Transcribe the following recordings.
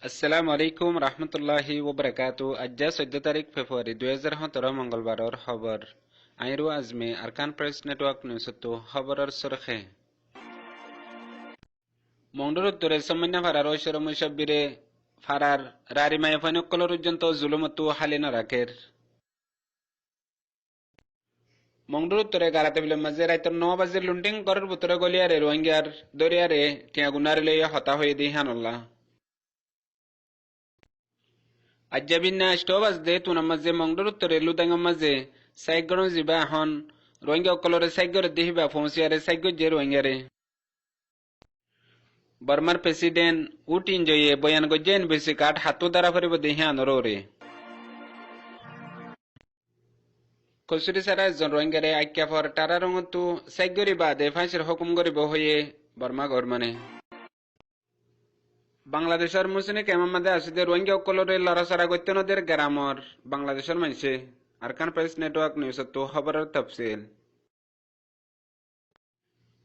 আসসালামু আলাইকুম রহমতুল্লাহি ওবরাকাতু। আজ 14 তারিখ ফেব্রুয়ারি 2017 মঙ্গলবারর খবর আইরু আজমে আরকান প্রেস নেটওয়ার্ক নিউজতো খবরের সরখে মংডুর উত্তরে সম্মান্য ফারার ঐশ্বর মুসাব্বিরে ফারার রারিমায় ফানুকলর পর্যন্ত জুলুমতো হালিন রাখের মংডুর উত্তরে গারাতে বিলের মাঝে রাইতর 9 বাজে লুন্টিং করার ভিতরে গলিয়ারে রোহিঙ্গার দরিয়ারে টিয়াগুনারে লইয়া হতা হয়ে দিহানুল্লাহ আজ্জাবিন্না স্টোবাস দে তুনার মাঝে মংডুর উত্তরে লুদাঙ্গার মাঝে সাইগণ জিবা এখন রোহিঙ্গা অকলরে সাইগরে দেহিবা ফৌসিয়ারে সাইগ যে রোহিঙ্গারে বর্মার প্রেসিডেন্ট উটিন জয়ে বয়ান গজ্জেন বেশি কাঠ হাতু দ্বারা ফরিব দেহে আনরে কসুরি সারা একজন রোহিঙ্গারে আজ্ঞা ফর টারা রঙতো সাইগরি বাদে ফাঁসির হুকুম করিব হয়ে বর্মা গরমানে বাংলাদেশের মুসলিম কেমন মাঝে আসিতে রোহিঙ্গা অকলরে লড়াচড়া করতে নদের গ্রামর বাংলাদেশের মানুষে আরকান প্রেস নেটওয়ার্ক নিউজ তো খবরের তফসিল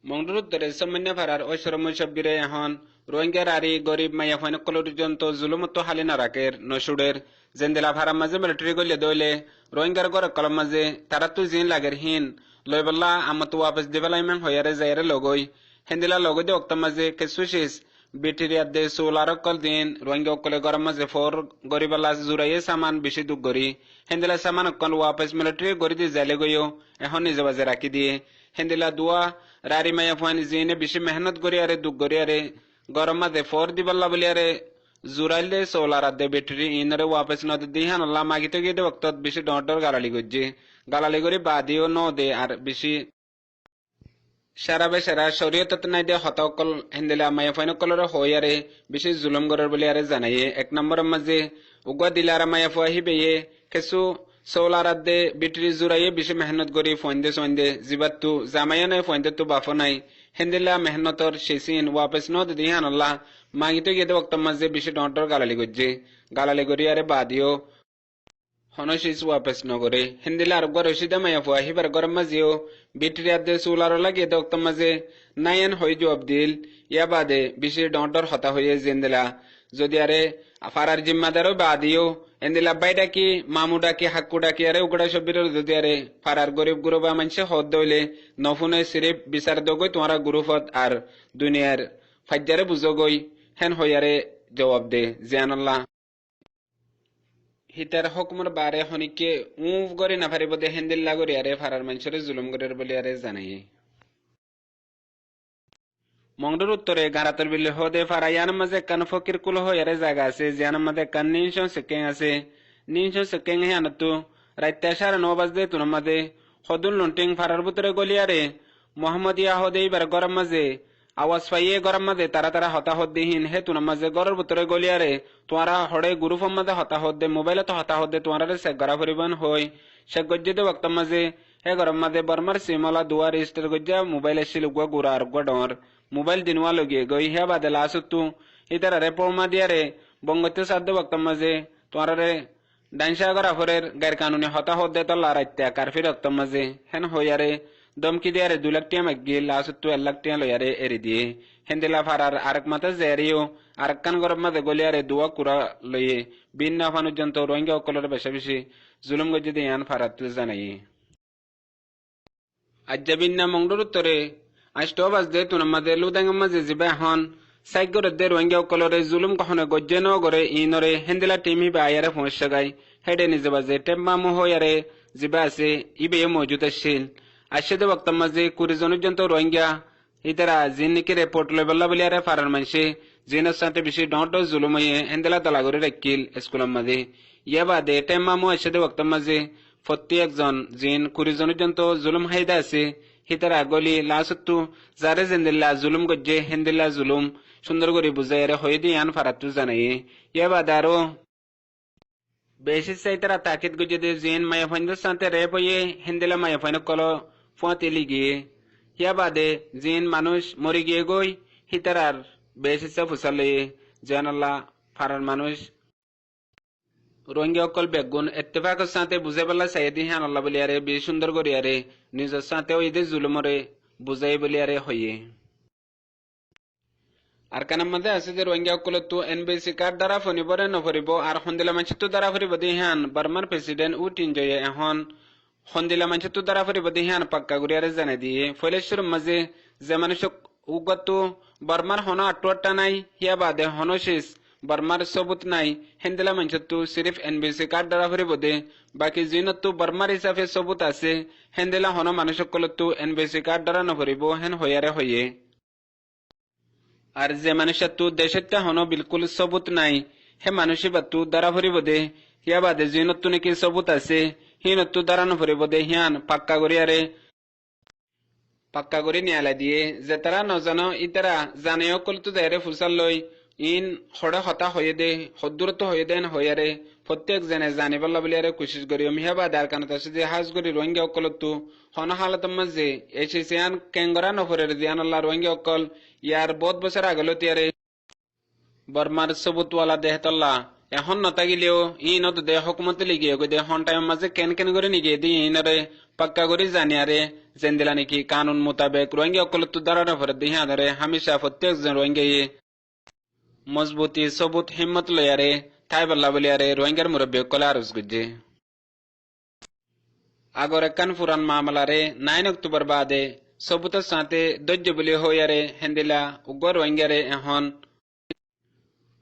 মংডুর উত্তরে সামান্য ফারার ঐশ্বর মুসাব্বিরে এখন রোহিঙ্গার আরি গরিব মাইয়া ফাইনকলর পর্যন্ত জুলুমতো হালিনা রাকের নসুডের জেন্দেলা ফারার মাঝে মিলিটারি গলিয়ে দইলে রোহিঙ্গার গড় কলম মাঝে তারা তো জিন লাগের হিন লইবল্লা আমতো ওয়াপস দিবেলাইমান হইয়ারে যাইরে লগই হেন্দিলা লগই দে অক্ত মাঝে কেসুশিস বিটিরিয়ার দে সোলারকল দিন রোহিঙ্গা অকলে গরম মাঝে ফোর গরিবাল্লা জুরাইয়ে সামান বেশি দুঃখ গরি হেন্দিলা সামান অকল ওয়াপস মিলিটারি গড়ি দিয়ে যাইলে গইও এখন নিজে বাজে রাখি দিয়ে হেন্দিলা দুয়া রারি মায়া ফুয়ানি জিনে বেশি মেহনত করি আরে দুঃখ করি আরে গরম মাঝে ফোর দিবাল্লা বলি আরে জুরাইলে সোলার দে বেটরি ইনরে ওয়াপস নদে দিহান আল্লাহ মাগিতে গিয়ে দে বক্তত বেশি ডর গালালি গজ্জি গালালি করি বাদিও ন দে আর বেশি সারা বেসারা শরীয়ত নাই দে হতকল হেন্দিলা মায়া ফাইনকলরে হইয়ারে বেশি জুলুম গরর বলি আরে জানাইয়ে এক নম্বরের মাঝে উগা দিলারা মায়া ফুয়া হিবেয়ে কিছু সোলার দে বিটরি জুরাইয়ে বেশি মেহনত করি ফন্দে সন্দে জিবাতু জামাইয়া নাই ফন্দে তো বাফো নাই হেন্দিলা মেহনতর শেষিন ওয়াপস ন দিহান আল্লাহ মাগিতে গিয়ে বক্তর মাঝে বেশি ডর গালালি গজ্জি গালালি করি আরে বাদিও হনশিস ওয়াপস নগরে হিন্দিলা আর গর রশিদা মায়া ফুয়া হিবার গরম মাঝেও বিটরিয়ার দে সোলার লাগিয়ে দক্তর মাঝে নাইন হই জবাব দিল ইয়া বাদে বেশি ডর হতা হয়ে জেন্দিলা যদি আরে ফারার জিম্মাদারও বাদিও এন্দিলা বাইডা কি মামুডা কি হাক্কুডা কি আরে উগড়া সবির যদি আরে ফারার গরিব গুরুবা মানুষে হদ দইলে নফুনে সিরিফ বিচার দগই তোমারা গুরুফত আর দুনিয়ার ফাজ্জারে বুঝগই হেন হইয়ারে জবাব দে জিয়ানাল্লাহ হিতার হকুমর বারে হনিকে উফ গরি না পারিব দে হেন্দিল্লা গরি আরে ফারার মানুষের জুলুম গরের বলি আরে জানাই মংডুর উত্তরে গারাতর বিলে হদে ফারা ইয়ান মাঝে কান ফকির কুল হইয়ারে জায়গা আছে জিয়ান মাঝে কান নিনশন সেকেং আছে নিনশন সেকেং হে আনতু রাইতে 9:30 বাজে তুন মাঝে হদুল লুন্টিং ফারার ভিতরে গলিয়ারে মোহাম্মদিয়া হদে এবার গরম মাঝে আওয়াজ পাইয়ে গরম মাঝে তারা তারা হতা হদ্দিহীন হে তুন মাঝে গরের ভিতরে গলিয়ারে তোরা হড়ে গুরুফম মাঝে হতা হদ্দে মোবাইলে তো হতা হদ্দে তোরা সে গড়া পরিবহন হই সে গজ্জিতে বক্ত মাঝে হে গরম মাঝে বর্মার সিমলা দুয়ার রেজিস্টার গজ্জা মোবাইল এসিল গুয়া গুড়া আর গুয়া ডর মোবাইল দিনওয়া লগে গই হে বাদে লাসুতু ইতারা রে পৌমা দিয়ারে বঙ্গতে সাধ্য বক্ত মাঝে তোরা রে ডাইনসা গড়া ফরের গায়ের কানুনে হতা হদ্দে তো লারাইত্যা কারফির রক্ত মাঝে হেন হইয়ারে দমকি দিয়ারে 2 লাখ টিয়া মাগি লাসুতু 1 লাখ টিয়া লইয়ারে এরি দিয়ে হেন্দিলা ফারার আরেক মাথা জেরিও আরেক কান গরম মাঝে গলিয়ারে দুয়া কুড়া লইয়ে বিন না ফানুজন্ত রোহিঙ্গা অকলরে বেশি বেশি জুলুম গজ্জি দিয়ে ইয়ান ফারাত জানাই আজ্জাবিন্না মংডুর উত্তরে আষ্টবাজ দে তুন মাঝে লুদাঙ্গা মাঝে জিবা হন সাইগরে দে রোহিঙ্গা অকলরে জুলুম কখনো গজ্জে ন গরে ইনরে হেন্দিলা টিম হিবা আয়ারে পৌঁছে গাই হেডে নিজে বাজে টেম্মা মুহয়ারে জিবা আছে ইবে মজুদ আসিল আশে বক্তব্য মাঝে 20 জন পর্যন্ত রোহিঙ্গা ইতারা জিনকে রিপোর্ট লইবল্লা বলি আরে ফারার মানসে জিনের সাথে বেশি ডট জুলুম হয়ে হেন্দিলা তালা করে রাখিল স্কুলের মাঝে ইয়া বাদে টেম্মা মু আশে বক্তব্য মাঝে 41 জন জিন 20 জন পর্যন্ত জুলুম হাইদা আছে হিতারা গলি লাসুতু জারে জেন্দিল্লা জুলুম গজ্জে হেন্দিল্লা জুলুম সুন্দর করে বুঝাইরে হয়ে দিয়ে আন ফারাতু জানাই ইয়া বাদে আরো বেশি সাইতারা তাকিদ গজ্জে দে জিন মায়া ফাইন্দের সাথে রেপ হয়ে হেন্দিলা মায়া ফাইন কল ফুয়াতেলি গিয়ে ইয়া বাদে জিন মানুষ মরে গিয়ে গই হিতারার বেশি সা ফুসালে জানাল্লাহ ফারার মানুষ রোহিঙ্গা অকল বেগুন এত্তেফাকের সাথে বুঝে পেলা সাইদি হান আল্লাহ বলি আরে বেশ সুন্দর করি আরে নিজের সাথেও ঈদের জুলুমরে বুঝাই বলি আরে হইয়ে আর কানার মধ্যে আছে যে রোহিঙ্গা সকল তো এনবিসি কার্ড দ্বারা ফনিবরে নফরিব আর হন্দিলা মানছি তো দ্বারা ফরিব দিহান বার্মার প্রেসিডেন্ট উটিন জয়ে এখন হন্দিলা মানছি তো দ্বারা ফরিব দিহান পাক্কা গুরিয়ারে জানাই দিয়ে ফলেশ্বর মাঝে যে মানুষ উগত বার্মার হন আটটা নাই হিয়া বাদে হনশিস বার্মার সবুত নাই হেন্দিলা মানছি তো সিরিফ এনবিসি কার্ড দ্বারা ফরিব দে বাকি জিনত তো বার্মার হিসাবে সবুত আছে হেন্দিলা হন মানুষ সকল তো এনবিসি কার্ড দ্বারা নফরিব হেন হইয়ারে হইয়ে আর যে মানুষের তু দেশেরটা হনো বিলকুল সবুত নাই হে মানুষই বা তু দ্বারা ভরিব দে হিয়া বাদে জিনত্তু নাকি সবুত আছে হিনত্তু দ্বারা ভরিব দে হিয়ান পাক্কা করি নিয়ালা দিয়ে যে তারা নজানো ইতারা জানে অকল তো দেরে ফুসাল লই ইন হড়ে হতা হয়ে দে হদ্দূরত হয়ে দেন হইয়ারে প্রত্যেক জনে জানিবাল্লা বলিয়ারে কোশিশ করি হিয়া বাদে আর কানত আছে যে হাজ করি রোহিঙ্গা অকল তু হন হালত মাঝে এসে সিয়ান কেঙ্গরা নফরের দিয়ান আল্লাহ রোহিঙ্গা অকল ইয়ার বহুত বছর আগলো তিয়ারে বর্মার সবুতওয়ালা দেহতল্লা এখন নতাগিলেও ইনত দে হকুমত লিগিয়ে গো দে হন টাইম মাঝে কেন করে নিগিয়ে দি ইনরে পাক্কা করে জানিয়ারে জেন্দিলা নাকি কানুন মোতাবেক রোহিঙ্গা অকল তু দ্বারা নফরের দিহা ধরে হামেশা প্রত্যেক জন রোহিঙ্গা মজবুতি সবুত হিম্মত লয়ারে তাই বল্লা বলিয়ারে রোহিঙ্গার মুরব্বী কলে আরজ গুজে আগর একান ফুরান মামলারে 9 অক্টোবর বাদে সবুতের সাথে ধৈর্য বলি হইয়ারে হেন্দিলা উগ্র রোহিঙ্গারে এখন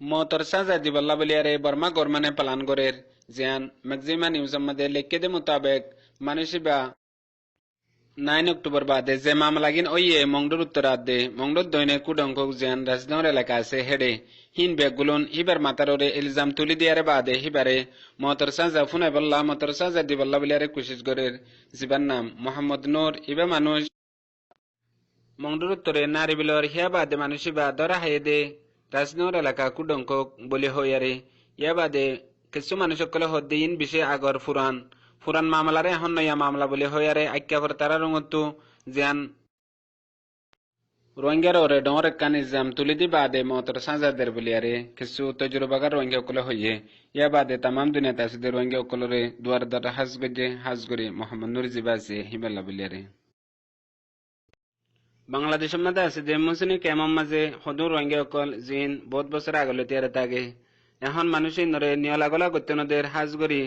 মতর সাজা দিবল্লা বলিয়ারে বর্মা গরমানে পালন করের জিয়ান ম্যাক্সিমা নিউজের মধ্যে লিখে দে মোতাবেক মানুষিবা 9 অক্টোবর বাদে যে মামলাগিন ওইয়ে মংডুর উত্তরাত দে মংডুর দৈনে কুডঙ্কক জিয়ান রাজনগর এলাকা আছে হেডে হিন বেগুলুন হিবার মাতারে ইলজাম তুলি দিয়ারে বাদে হিবারে মতর সাজা ফুনাই বল্লা মতর সাজা দিবল্লা বলিয়ারে কোশিশ করের জিবার নাম মোহাম্মদ নূর ইবা মানুষ মংডুর উত্তরে নারী বিলর হিয়া বাদে মানুষিবা ধরা হাইয়ে দে রাজনগর এলাকা কুডঙ্কক বলি হইয়ারে ইয়া বাদে কিছু মানুষ সকলে হদ্দিন বিষে আগর ফুরান মামলারে এখন নয়া মামলা বলি হইয়ারে আজ্ঞা করে তারা রঙতো জিয়ান রোহিঙ্গার ওরে ডর একটা নিজাম তুলি দি বাদে মতর সাজাদের বলিয়ারে কিছু তজুরবাগার রোহিঙ্গা সকলে হইয়ে ইয়া বাদে তামাম দুনিয়াতে আছে রোহিঙ্গা সকলরে দুয়ার দ্বারা হাজ করে মোহাম্মদ নুর জিবাসে হিবাল্লা বলিয়ারে বাংলাদেশের মধ্যে আছে যে মুসলিম কেমন মাঝে সদু রোহিঙ্গা সকল জিন বহুত বছর আগলে তিয়ারে থাকে এখন মানুষের নরে নিয়লাগলা করতে নদের হাজ করি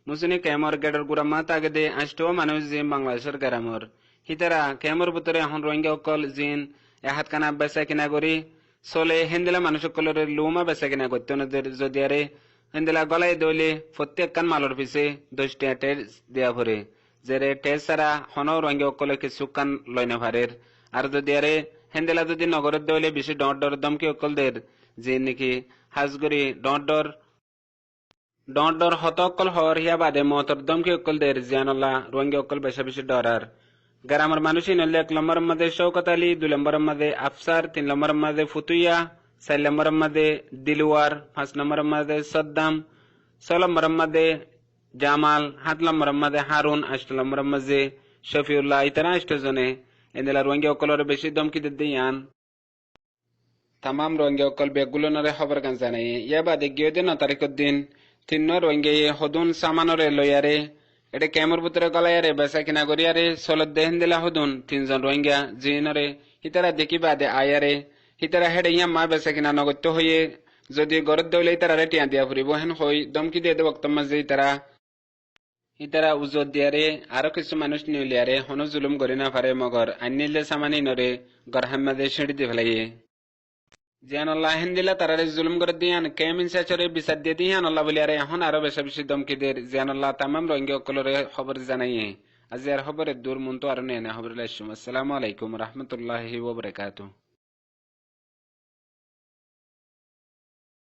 মুসলিম কেমর গেডর গুড়ামা তাকে দে আষ্টও মানুষ জিন বাংলাদেশের গ্রামর হিতারা কেমর ভিতরে এখন রোহিঙ্গা সকল জিন এহাত কানা বেচা কিনা করি চলে হেন্দিলা মানুষ সকলের লুমা বেচা কিনা করতে নদের যদি আরে হেন্দিলা গলাই দইলে প্রত্যেক কান মালর পিছে 10 টাকা টের দেয়া ভরে যেরে টের ছাড়া হন রোহিঙ্গা সকলে কিছু কান লয় না ভারের আর যদি আরে হেন্দেলা যদি নগরের দইলে বেশি ডর দমকি অকলদের যে নাকি হাজগরি ডর হত অকল হর হিয়া বাদে মতর দমকি অকলদের জিয়ানল্লাহ রোহিঙ্গা অকল বেশি ডরার গ্রামের মানুষই নলে 1 নম্বরের মধ্যে শওকত আলী 2 নম্বরের মধ্যে আফসার 3 নম্বরের মধ্যে ফুতুইয়া 4 নম্বরের মধ্যে দিলওয়ার 5 নম্বরের মধ্যে সদ্দাম 6 নম্বরের মধ্যে জামাল 7 নম্বরের মধ্যে হারুন 8 নম্বরের মধ্যে শফিউল্লাহ ইতারা 8 জনে এন্দেলা রোহিঙ্গা অকলরে বেশি দমকি দিয়ান তামাম রোহিঙ্গা অকল বেগুলো নরে খবর গান জানাই ইয়া বাদে গিয়ে দিন 9 তারিখের দিন 3 রোহিঙ্গা হদুন সামানরে লয়ারে এটা কেমর ভিতরে গলায়ারে বেচা কিনা করিয়ারে চলত দেহেন দিলা হদুন 3 জন রোহিঙ্গা জিনরে হিতারা দেখি বাদে আয়ারে হিতারা হেডে ইয়া মা বেচা কিনা নগত্য হয়ে যদি গরত দইলে তারা টিয়া দিয়া ফুরিব হেন হই দমকি দিয়ে দে বক্তব্য মাঝে ইতারা উজত দিয়ারে আরো কিছু মানুষ নিউলিয়ারে হনো জুলুম করি না পারে মগর আনিলে সামানি নরে গরহাম্মাদে ছিঁড়ি দি ফেলাইয়ে জিয়ান আল্লাহ হিন্দিলা তারারে জুলুম করে দিয়ান কেমিন সাচরে বিচার দিয়ে দিয়ান আল্লাহ বলিয়ারে এখন আরো বেশি দমকি দের জিয়ান আল্লাহ তামাম রোহিঙ্গা সকলরে খবর জানাইয়ে আজি আর খবরের দূর মন তো আর নেই খবর। আসসালামু আলাইকুম রহমতুল্লাহি ওয়া বারাকাতুহু।